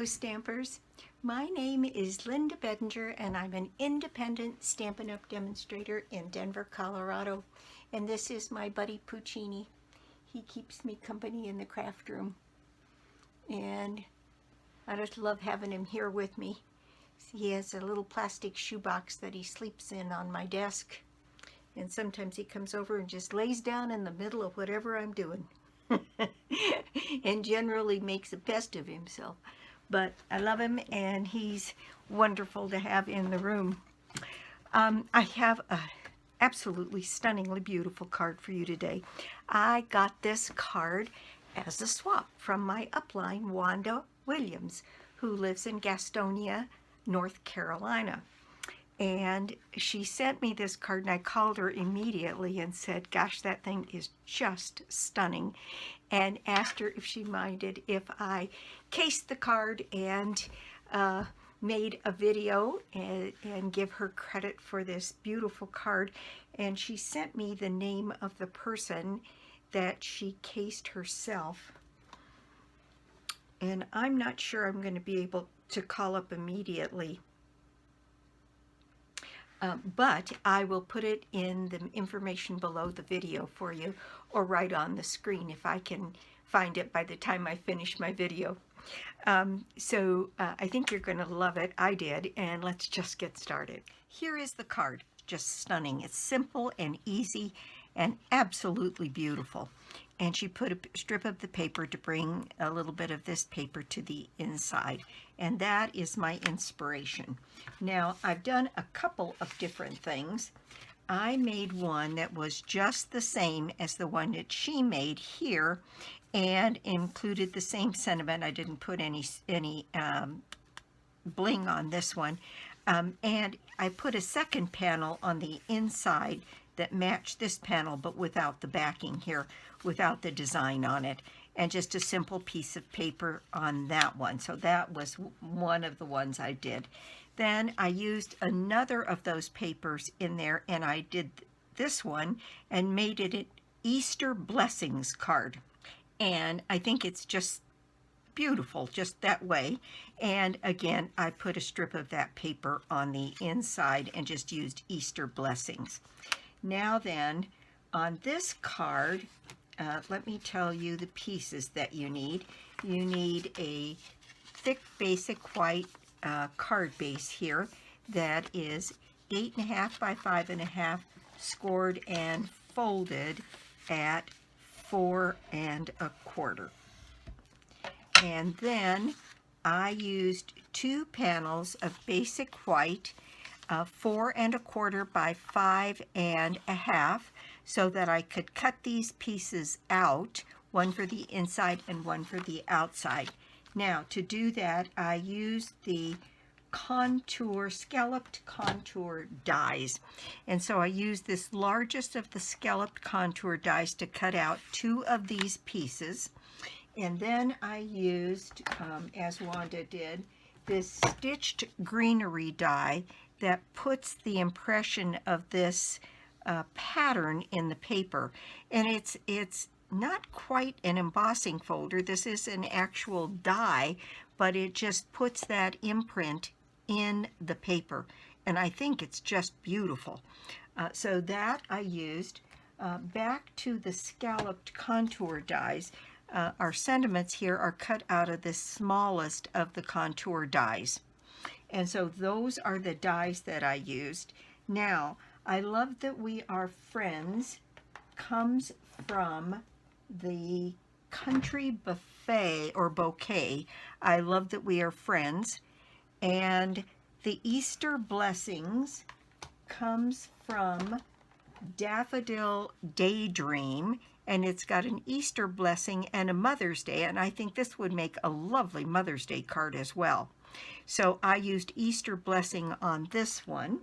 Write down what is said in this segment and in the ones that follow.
Stampers. My name is Linda Bedinger and I'm an independent Stampin' Up! Demonstrator in Denver, Colorado. And this is my buddy Puccini. He keeps me company in the craft room. And I just love having him here with me. He has a little plastic shoebox that he sleeps in on my desk. And sometimes he comes over and just lays down in the middle of whatever I'm doing. And generally makes a pest of himself. But I love him and he's wonderful to have in the room. I have a absolutely stunningly beautiful card for you today. I got this card as a swap from my upline, Wanda Williams, who lives in Gastonia, North Carolina. And she sent me this card and I called her immediately and said, gosh, that thing is just stunning, and asked her if she minded if I cased the card and made a video and give her credit for this beautiful card. And she sent me the name of the person that she cased herself. And I'm not sure I'm going to be able to call up immediately. But I will put it in the information below the video for you, or right on the screen if I can find it by the time I finish my video. I think you're going to love it. I did, and let's just get started. Here is the card. Just stunning. It's simple and easy and absolutely beautiful. And she put a strip of the paper to bring a little bit of this paper to the inside. And that is my inspiration. Now, I've done a couple of different things. I made one that was just the same as the one that she made here and included the same sentiment. I didn't put any bling on this one. And I put a second panel on the inside that matched this panel, but without the backing here, without the design on it, and just a simple piece of paper on that one. So that was one of the ones I did. Then I used another of those papers in there, and I did this one and made it an Easter blessings card. And I think it's just beautiful just that way. And again, I put a strip of that paper on the inside and just used Easter blessings. Now then, on this card, let me tell you the pieces that you need. You need a thick basic white card base here that is 8.5 by 5.5, scored and folded at 4 1/4. And then I used 2 panels of basic white, 4 1/4 by 5 1/2, so that I could cut these pieces out, one for the inside and one for the outside. Now, to do that, I used the scalloped contour dies. And so I used this largest of the scalloped contour dies to cut out 2 of these pieces. And then I used, as Wanda did, this stitched greenery die that puts the impression of this pattern in the paper. And it's not quite an embossing folder. This is an actual die, but it just puts that imprint in the paper. And I think it's just beautiful. So that I used. Back to the scalloped contour dies. Our sentiments here are cut out of the smallest of the contour dies. And so those are the dies that I used. Now, I Love That We Are Friends comes from the Country Buffet or Bouquet. I Love That We Are Friends. And the Easter Blessings comes from Daffodil Daydream. And it's got an Easter blessing and a Mother's Day. And I think this would make a lovely Mother's Day card as well. So I used Easter blessing on this one.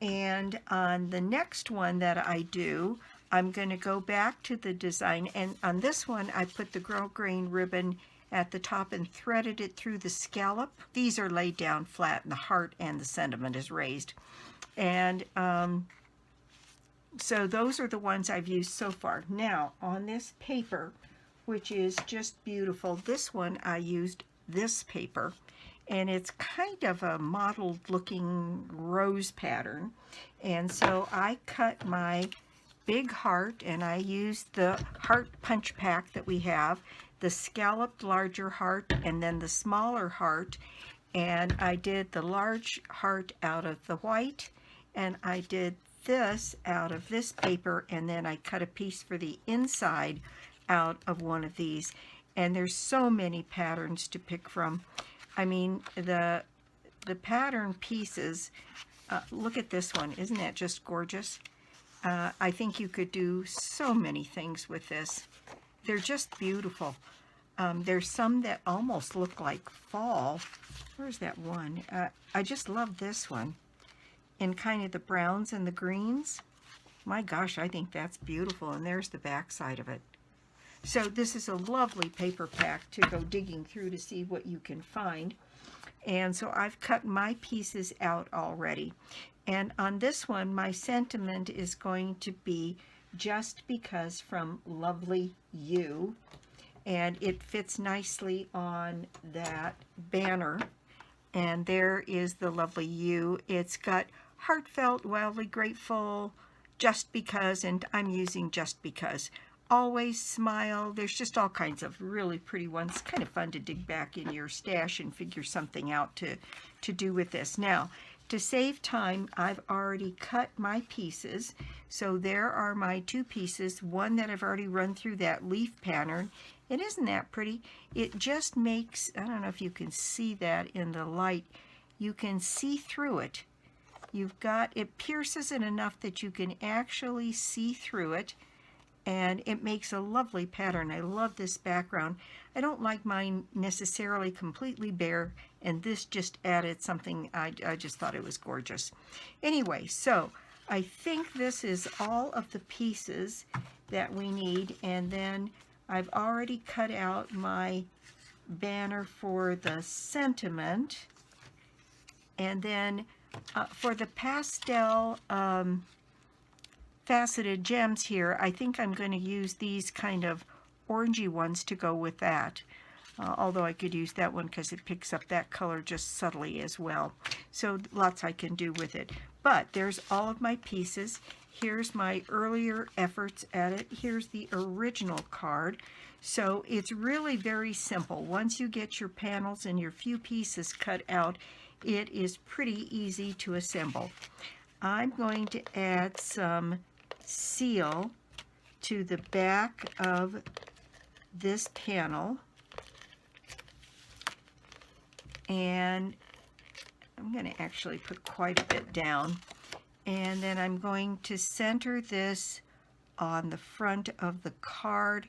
And on the next one that I do, I'm going to go back to the design. And on this one, I put the grosgrain ribbon at the top and threaded it through the scallop. These are laid down flat and the heart and the sentiment is raised. And so those are the ones I've used so far. Now, on this paper, which is just beautiful, this one I used this paper, and it's kind of a mottled looking rose pattern. And so I cut my big heart, and I used the heart punch pack that we have, the scalloped larger heart and then the smaller heart, and I did the large heart out of the white, and I did this out of this paper, and then I cut a piece for the inside out of one of these. And there's so many patterns to pick from. I mean, the pattern pieces, look at this one. Isn't that just gorgeous? I think you could do so many things with this. They're just beautiful. There's some that almost look like fall. Where's that one? I just love this one in kind of the browns and the greens. My gosh, I think that's beautiful. And there's the back side of it. So this is a lovely paper pack to go digging through to see what you can find. And so I've cut my pieces out already. And on this one, my sentiment is going to be Just Because from Lovely You. And it fits nicely on that banner. And there is the Lovely You. It's got heartfelt, wildly grateful, just because, and I'm using just because. Always smile. There's just all kinds of really pretty ones. Kind of fun to dig back in your stash and figure something out to do with this. Now, to save time, I've already cut my pieces. So there are my two pieces. One that I've already run through that leaf pattern. It isn't that pretty. It just makes, I don't know if you can see that in the light. You can see through it. You've got, it pierces it enough that you can actually see through it. And it makes a lovely pattern. I love this background. I don't like mine necessarily completely bare, and this just added something. I just thought it was gorgeous. Anyway, so I think this is all of the pieces that we need, and then I've already cut out my banner for the sentiment, and then for the pastel faceted gems here, I think I'm going to use these kind of orangey ones to go with that. Although I could use that one because it picks up that color just subtly as well. So lots I can do with it. But there's all of my pieces. Here's my earlier efforts at it. Here's the original card. So it's really very simple. Once you get your panels and your few pieces cut out, it is pretty easy to assemble. I'm going to add some seal to the back of this panel, and I'm going to actually put quite a bit down, and then I'm going to center this on the front of the card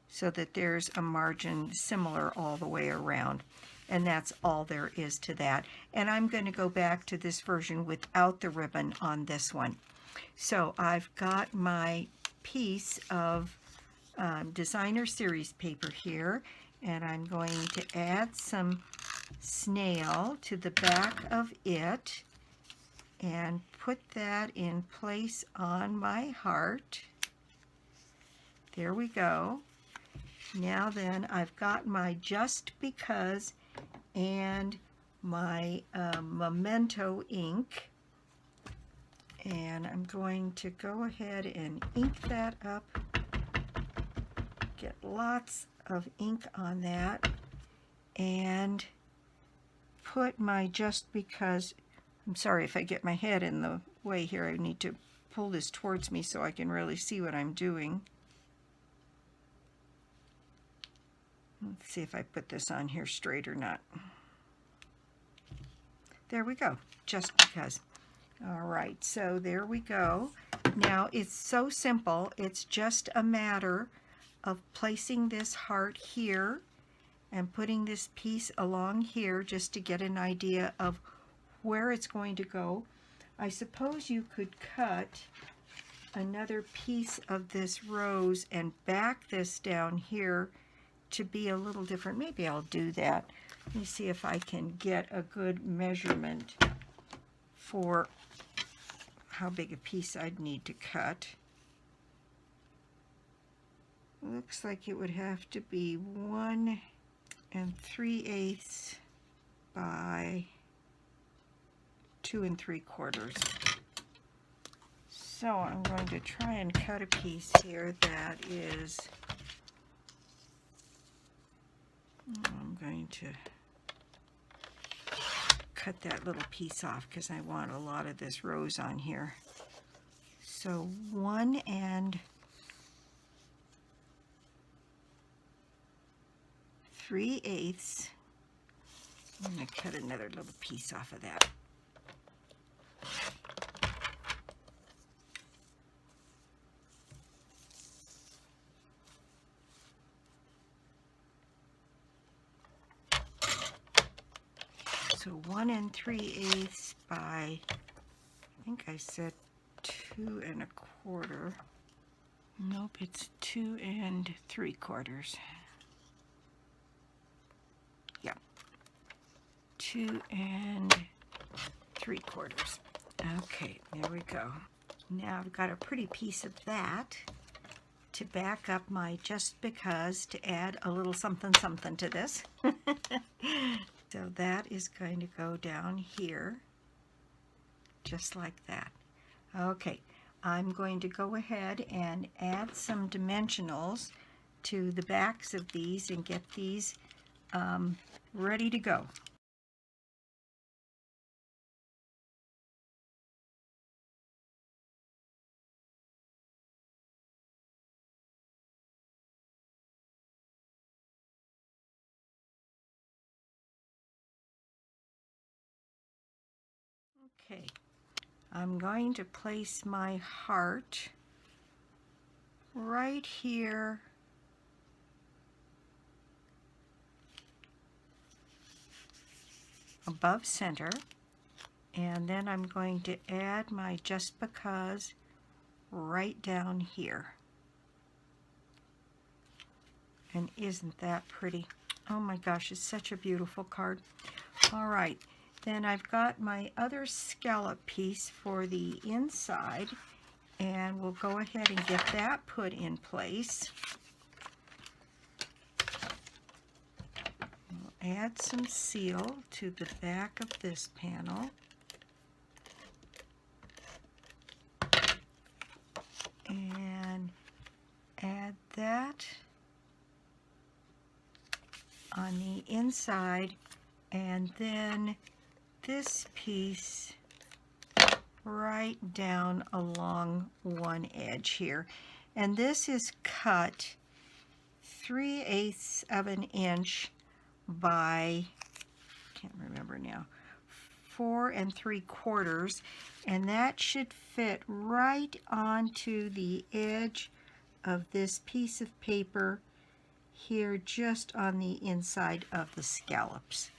so that there's a margin similar all the way around. And that's all there is to that. And I'm going to go back to this version without the ribbon on this one. So I've got my piece of designer series paper here, and I'm going to add some snail to the back of it and put that in place on my heart. There we go. Now then, I've got my Just Because and my Memento ink, and I'm going to go ahead and ink that up, get lots of ink on that, and put my Just Because, I'm sorry if I get my head in the way here, I need to pull this towards me so I can really see what I'm doing. Let's see if I put this on here straight or not. There we go, Just Because. All right, so there we go. Now it's so simple. It's just a matter of placing this heart here and putting this piece along here just to get an idea of where it's going to go. I suppose you could cut another piece of this rose and back this down here to be a little different. Maybe I'll do that. Let me see if I can get a good measurement for how big a piece I'd need to cut. Looks like it would have to be 1 3/8 by 2 3/4. So I'm going to try and cut a piece here that is, I'm going to cut that little piece off because I want a lot of this rose on here. So 1 3/8. I'm going to cut another little piece off of that. So 1 3/8 by, I think I said 2 1/4. Nope, it's 2 3/4. Yeah, 2 3/4. Okay, there we go. Now I've got a pretty piece of that to back up my just because, to add a little something something to this. So that is going to go down here, just like that. Okay, I'm going to go ahead and add some dimensionals to the backs of these and get these ready to go. Okay, I'm going to place my heart right here above center, and then I'm going to add my just because right down here. And isn't that pretty? Oh my gosh, it's such a beautiful card. All right, then I've got my other scallop piece for the inside, and we'll go ahead and get that put in place. We'll add some seal to the back of this panel. And add that on the inside, and then this piece right down along one edge here. And this is cut 3/8 of an inch by, can't remember now, 4 3/4, and that should fit right onto the edge of this piece of paper here, just on the inside of the scallops,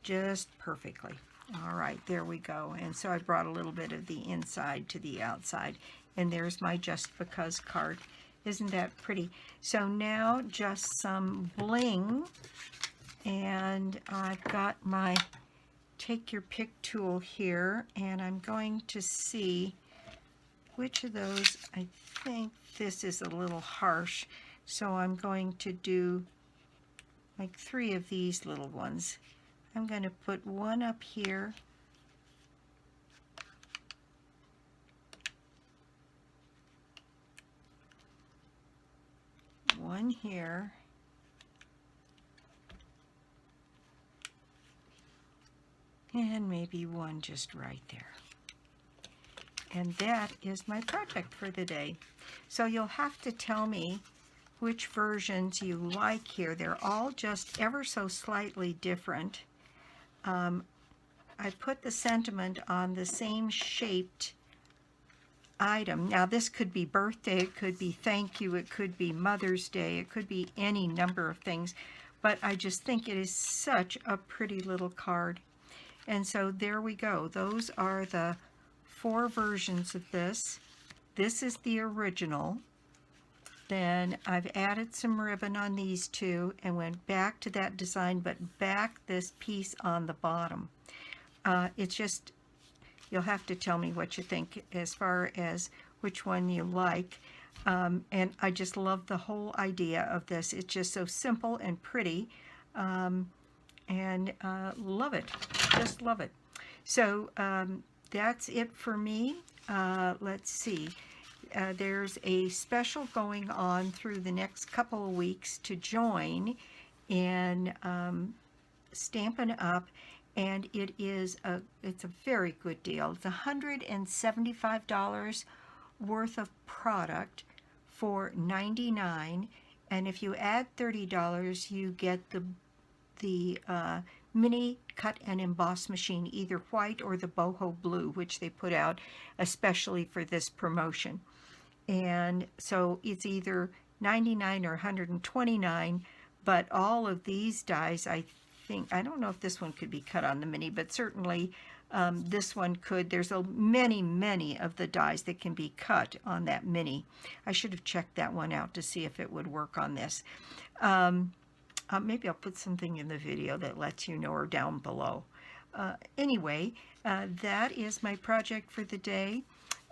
just perfectly. All right, there we go. And so I brought a little bit of the inside to the outside, and there's my just because card. Isn't that pretty? So now just some bling, and I've got my take your pick tool here, and I'm going to see which of those. I think this is a little harsh, so I'm going to do like 3 of these little ones. I'm going to put one up here, one here, and maybe one just right there. And that is my project for the day. So you'll have to tell me which versions you like here. They're all just ever so slightly different. I put the sentiment on the same shaped item. Now this could be birthday, it could be thank you, it could be Mother's Day, it could be any number of things, but I just think it is such a pretty little card. And so there we go. Those are the 4 versions of this. This is the original. Then I've added some ribbon on these 2 and went back to that design, but back this piece on the bottom. It's just, you'll have to tell me what you think as far as which one you like. And I just love the whole idea of this. It's just so simple and pretty. love it. Just love it. So that's it for me. Let's see. There's a special going on through the next couple of weeks to join in Stampin' Up, and it's a very good deal. It's $175 worth of product for $99, and if you add $30, you get the mini cut and emboss machine, either white or the boho blue, which they put out especially for this promotion. And so it's either $99 or $129, but all of these dies, I don't know if this one could be cut on the mini, but certainly this one could. There's many of the dies that can be cut on that mini. I should have checked that one out to see if it would work on this. Maybe I'll put something in the video that lets you know, or down below. Anyway, that is my project for the day.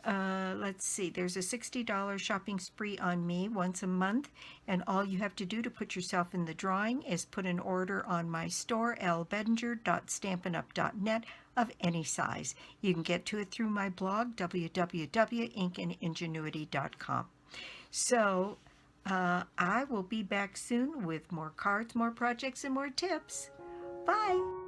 Let's see, there's a $60 shopping spree on me once a month, and all you have to do to put yourself in the drawing is put an order on my store, lbedinger.stampinup.net, of any size. You can get to it through my blog, www.inkingenuity.com. So I will be back soon with more cards, more projects, and more tips. Bye!